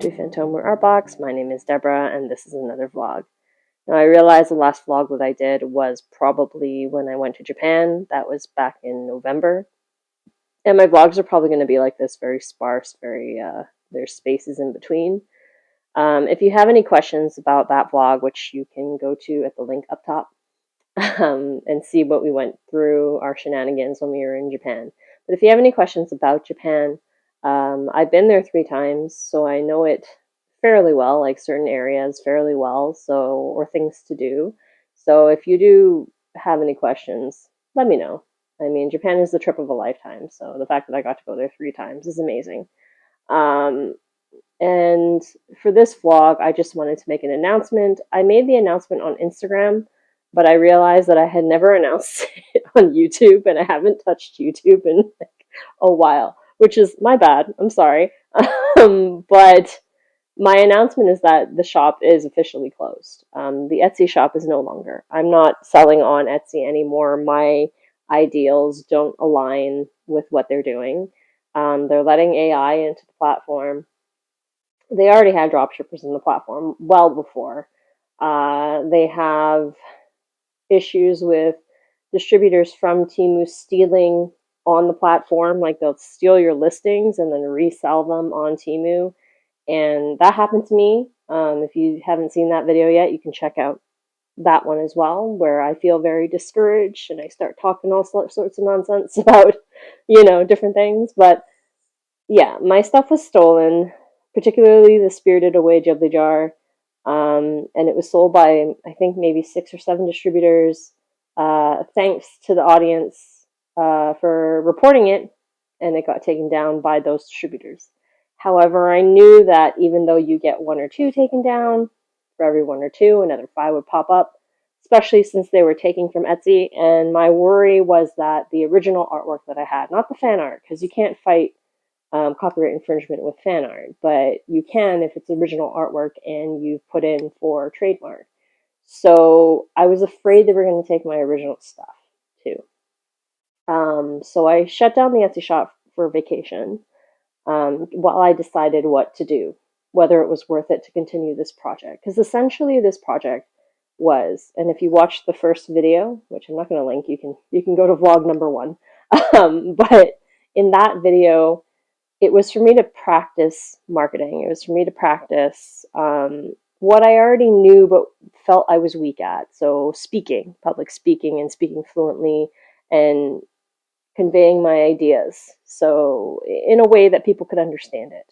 to Fantomu Artbox. My name is Deborah, and this is another vlog. Now, I realized the last vlog that I did was probably when I went to Japan. That was back in November. And my vlogs are probably going to be like this, very sparse, there's spaces in between. If you have any questions about that vlog, which you can go to at the link up top, and see what we went through, our shenanigans when we were in Japan. But if you have any questions about Japan, I've been there 3 times, so I know it fairly well, like certain areas fairly well, or things to do. So if you do have any questions, let me know. I mean, Japan is the trip of a lifetime, so the fact that I got to go there 3 times is amazing. And for this vlog, I just wanted to make an announcement. I made the announcement on Instagram, but I realized that I had never announced it on YouTube, and I haven't touched YouTube in like a while, which is my bad. I'm sorry. But my announcement is that the shop is officially closed. The Etsy shop is no longer. I'm not selling on Etsy anymore. My ideals don't align with what they're doing. They're letting AI into the platform. They already had dropshippers in the platform well before. They have issues with distributors from Temu stealing on the platform. Like, they'll steal your listings and then resell them on Temu. And that happened to me. If you haven't seen that video yet, you can check out that one as well, where I feel very discouraged and I start talking all sorts of nonsense about, different things. But yeah, my stuff was stolen, particularly the Spirited Away Ghibli jar. And it was sold by, I think, maybe 6 or 7 distributors. Thanks to the audience for reporting it, and it got taken down by those distributors. However, I knew that even though you get 1 or 2 taken down, for every 1 or 2, another 5 would pop up, especially since they were taking from Etsy. And my worry was that the original artwork that I had, not the fan art, because you can't fight copyright infringement with fan art, but you can if it's original artwork and you've put in for trademark. So I was afraid they were going to take my original stuff too. So I shut down the Etsy shop for vacation while I decided what to do, whether it was worth it to continue this project. Because essentially this project was, and if you watched the first video, which I'm not going to link, you can go to vlog number 1. But in that video, it was for me to practice marketing. It was for me to practice what I already knew but felt I was weak at. So speaking, public speaking, and speaking fluently, and conveying my ideas, so in a way that people could understand it.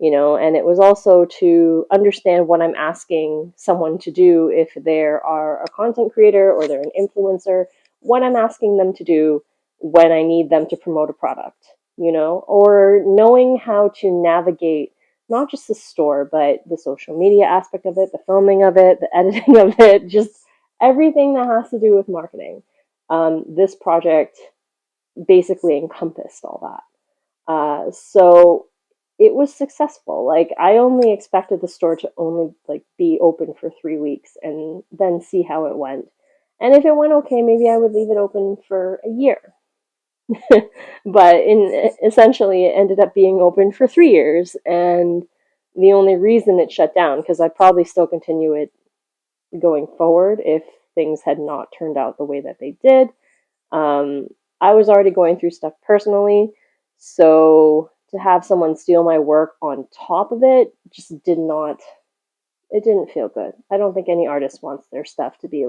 And it was also to understand what I'm asking someone to do if they are a content creator or they're an influencer, what I'm asking them to do when I need them to promote a product, or knowing how to navigate not just the store, but the social media aspect of it, the filming of it, the editing of it, just everything that has to do with marketing. This project basically encompassed all that. So it was successful. Like, I only expected the store to only be open for 3 weeks and then see how it went. And if it went okay, maybe I would leave it open for a year. But essentially, it ended up being open for 3 years. And the only reason it shut down, because I'd probably still continue it going forward if things had not turned out the way that they did. I was already going through stuff personally, so to have someone steal my work on top of it just it didn't feel good. I don't think any artist wants their stuff to be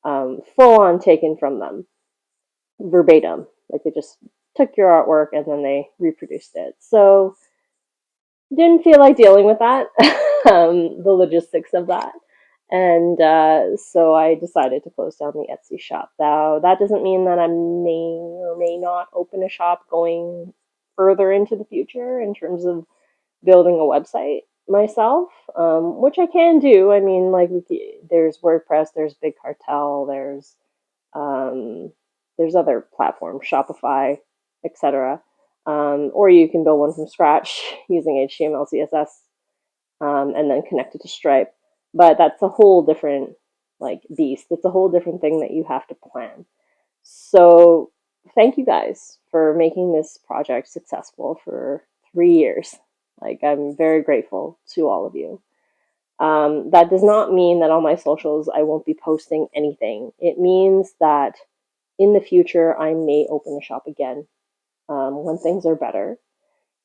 full on taken from them, verbatim. Like, they just took your artwork and then they reproduced it. So didn't feel like dealing with that, the logistics of that. And so I decided to close down the Etsy shop. Now, that doesn't mean that I may or may not open a shop going further into the future in terms of building a website myself, which I can do. I mean, there's WordPress, there's Big Cartel, there's other platforms, Shopify, etc. Or you can build one from scratch using HTML, CSS, and then connect it to Stripe. But that's a whole different beast. It's a whole different thing that you have to plan. So thank you guys for making this project successful for 3 years. Like, I'm very grateful to all of you. That does not mean that on my socials I won't be posting anything. It means that in the future I may open a shop again when things are better.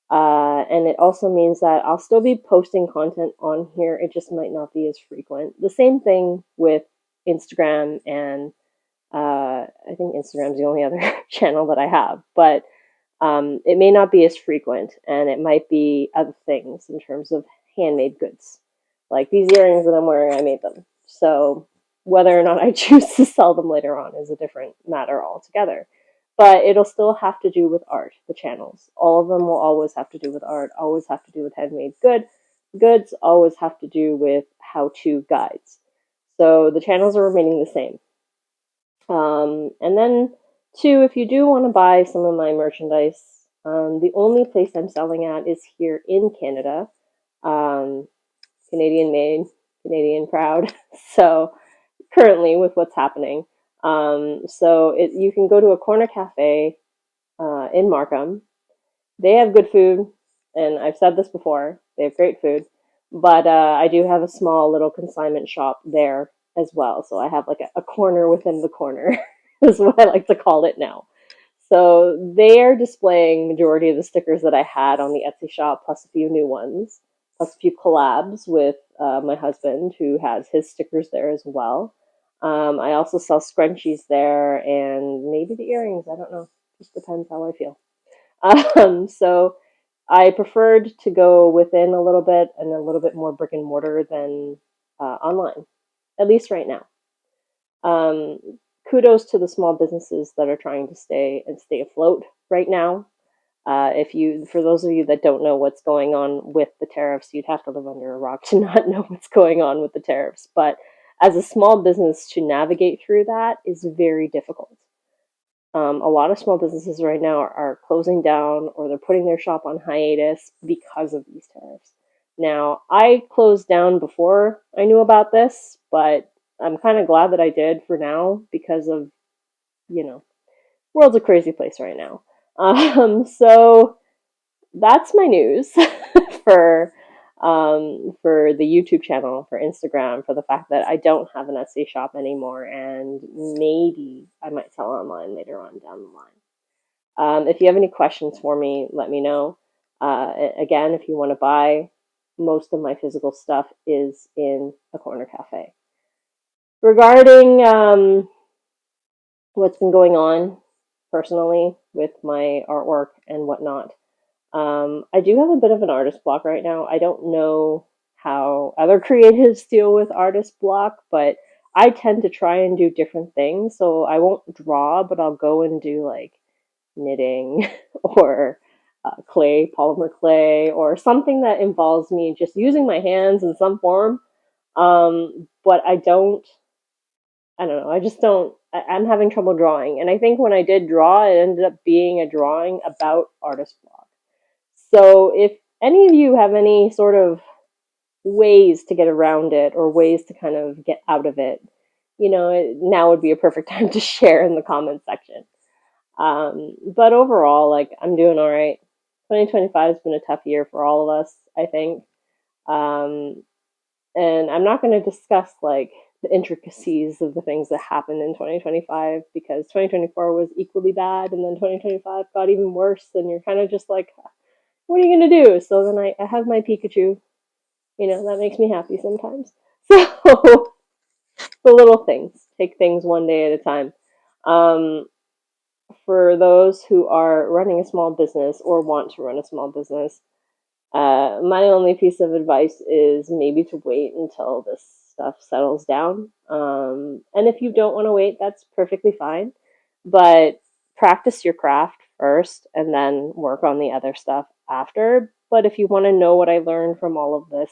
And it also means that I'll still be posting content on here. It just might not be as frequent. The same thing with Instagram, and I think Instagram's the only other channel that I have. But it may not be as frequent, and it might be other things in terms of handmade goods. Like these earrings that I'm wearing, I made them. So whether or not I choose to sell them later on is a different matter altogether. But it'll still have to do with art, the channels. All of them will always have to do with art, always have to do with handmade goods, always have to do with how-to guides. So the channels are remaining the same. And then, two, if you do want to buy some of my merchandise, the only place I'm selling at is here in Canada. Um, Canadian made, Canadian proud. So currently, with what's happening, you can go to a corner cafe in Markham. They have good food, and I've said this before. They have great food, but I do have a small little consignment shop there as well. So I have like a corner within the corner, is what I like to call it now. So they are displaying majority of the stickers that I had on the Etsy shop, plus a few new ones, plus a few collabs with my husband, who has his stickers there as well. I also sell scrunchies there, and maybe the earrings. I don't know. Just depends how I feel. So I preferred to go within a little bit and a little bit more brick and mortar than online, at least right now. Um, Kudos to the small businesses that are trying to stay afloat right now. For those of you that don't know what's going on with the tariffs, you'd have to live under a rock to not know what's going on with the tariffs. But as a small business, to navigate through that is very difficult. A lot of small businesses right now are closing down, or they're putting their shop on hiatus because of these tariffs. Now, I closed down before I knew about this, but I'm kind of glad that I did for now because of, you know, world's a crazy place right now. So that's my news for for the YouTube channel, for Instagram, for the fact that I don't have an Etsy shop anymore, and maybe I might sell online later on down the line. If you have any questions for me, let me know. Again, if you want to buy, most of my physical stuff is in a corner cafe. Regarding what's been going on personally with my artwork and whatnot, I do have a bit of an artist block right now. I don't know how other creatives deal with artist block, but I tend to try and do different things. So I won't draw, but I'll go and do like knitting or polymer clay, or something that involves me just using my hands in some form. But I don't know, I just don't, I'm having trouble drawing. And I think when I did draw, it ended up being a drawing about artist block. So if any of you have any sort of ways to get around it, or ways to kind of get out of it, now would be a perfect time to share in the comment section. But overall, like, I'm doing all right. 2025 has been a tough year for all of us, I think. Um, and I'm not going to discuss like the intricacies of the things that happened in 2025, because 2024 was equally bad, and then 2025 got even worse. And you're kind of just like, what are you going to do? So then I have my Pikachu. That makes me happy sometimes. So the little things, take things one day at a time. Um, for those who are running a small business or want to run a small business, my only piece of advice is maybe to wait until this stuff settles down. And if you don't want to wait, that's perfectly fine. But practice your craft first and then work on the other stuff after. But if you want to know what I learned from all of this,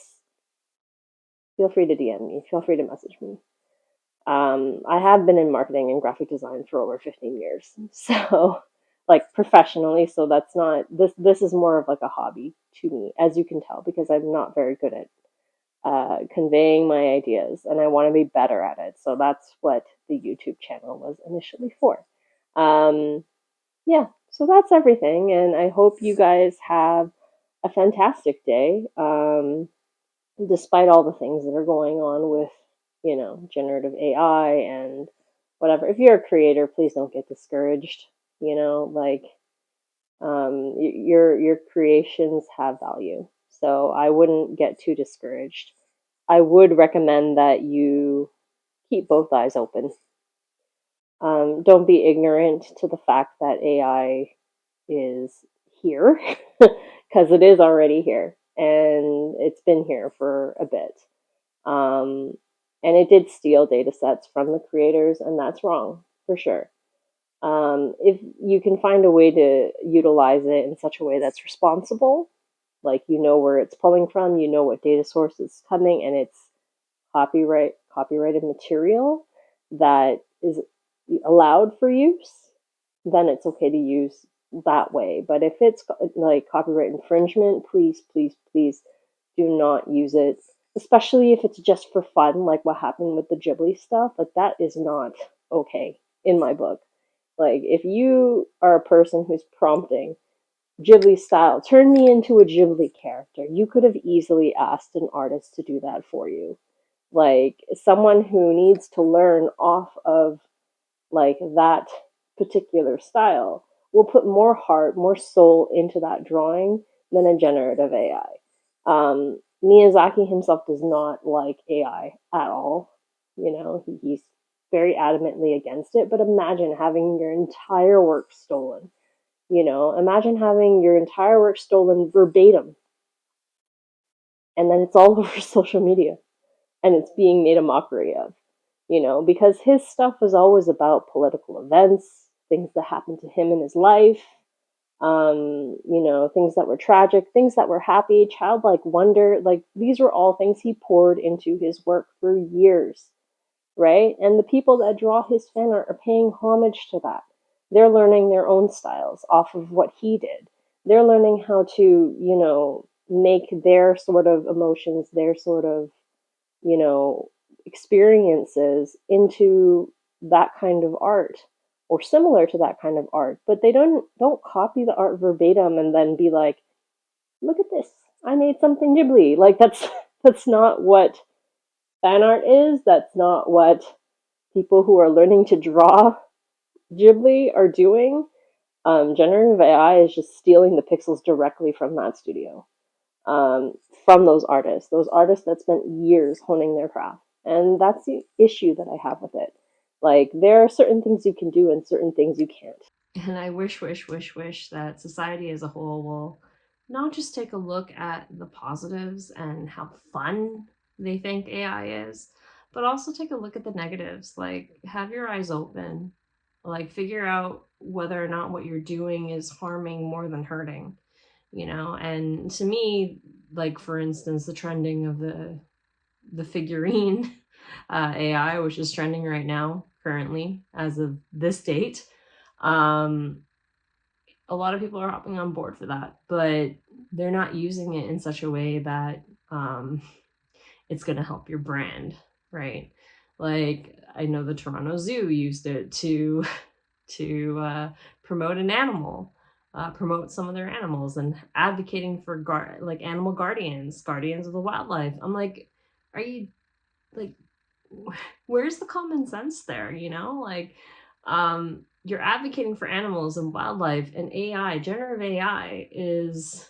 feel free to DM me, feel free to message me. I have been in marketing and graphic design for over 15 years, so like professionally. So that's not this. This is more of like a hobby to me, as you can tell, because I'm not very good at conveying my ideas, and I want to be better at it. So that's what the YouTube channel was initially for. Yeah, so that's everything, and I hope you guys have a fantastic day, despite all the things that are going on with, generative AI and whatever. If you're a creator, please don't get discouraged. Like, your creations have value, so I wouldn't get too discouraged. I would recommend that you keep both eyes open. Don't be ignorant to the fact that AI is here, because it is already here and it's been here for a bit. Um, and it did steal data sets from the creators, and that's wrong for sure. If you can find a way to utilize it in such a way that's responsible, like you know where it's pulling from, you know what data source it's coming, and it's copyrighted material that is allowed for use, then it's okay to use that way. But if it's like copyright infringement, please, please, please do not use it, especially if it's just for fun, like what happened with the Ghibli stuff. Like, that is not okay in my book. Like, if you are a person who's prompting Ghibli style, turn me into a Ghibli character, you could have easily asked an artist to do that for you. Like, someone who needs to learn off of like that particular style will put more heart, more soul into that drawing than a generative AI. Miyazaki himself does not like AI at all. He's very adamantly against it. But imagine having your entire work stolen. Imagine having your entire work stolen verbatim, and then it's all over social media, and it's being made a mockery of. Because his stuff was always about political events, things that happened to him in his life, things that were tragic, things that were happy, childlike wonder. Like, these were all things he poured into his work for years, right? And the people that draw his fan art are paying homage to that. They're learning their own styles off of what he did. They're learning how to, make their sort of emotions, their sort of, you know, experiences into that kind of art, or similar to that kind of art. But they don't copy the art verbatim and then be like, look at this, I made something Ghibli. Like, that's not what fan art is. That's not what people who are learning to draw Ghibli are doing. Generative AI is just stealing the pixels directly from that studio, um, from those artists that spent years honing their craft. And that's the issue that I have with it. Like, there are certain things you can do and certain things you can't. And I wish that society as a whole will not just take a look at the positives and how fun they think AI is, but also take a look at the negatives. Like, have your eyes open, like, figure out whether or not what you're doing is harming more than hurting, And to me, like, for instance, the trending of the figurine AI, which is trending right now, currently, as of this date. Um, a lot of people are hopping on board for that, but they're not using it in such a way that it's going to help your brand, right? Like, I know the Toronto Zoo used it to promote an animal, promote some of their animals, and advocating for like animal guardians of the wildlife. I'm like, are you like, where's the common sense there? Like, you're advocating for animals and wildlife, and AI, generative AI, is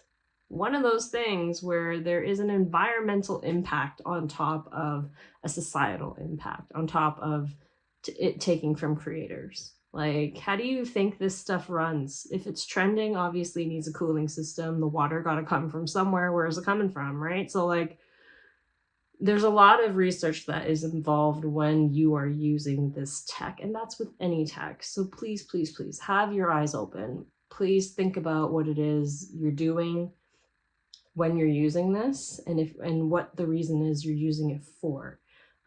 one of those things where there is an environmental impact on top of a societal impact, on top of it taking from creators. Like, how do you think this stuff runs? If it's trending, obviously it needs a cooling system. The water got to come from somewhere. Where is it coming from, right? So, like, there's a lot of research that is involved when you are using this tech, and that's with any tech. So please, please, please have your eyes open. Please think about what it is you're doing when you're using this, and what the reason is you're using it for.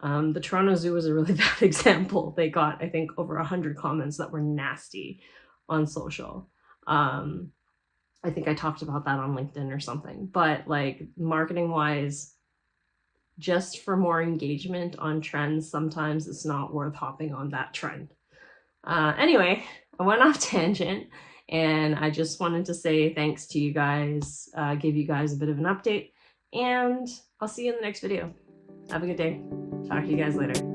The Toronto Zoo is a really bad example. They got, I think, over 100 comments that were nasty on social. I think I talked about that on LinkedIn or something. But, like, marketing wise, just for more engagement on trends, sometimes it's not worth hopping on that trend. Anyway, I went off tangent. And I just wanted to say thanks to you guys, give you guys a bit of an update, and I'll see you in the next video. Have a good day. Talk to you guys later.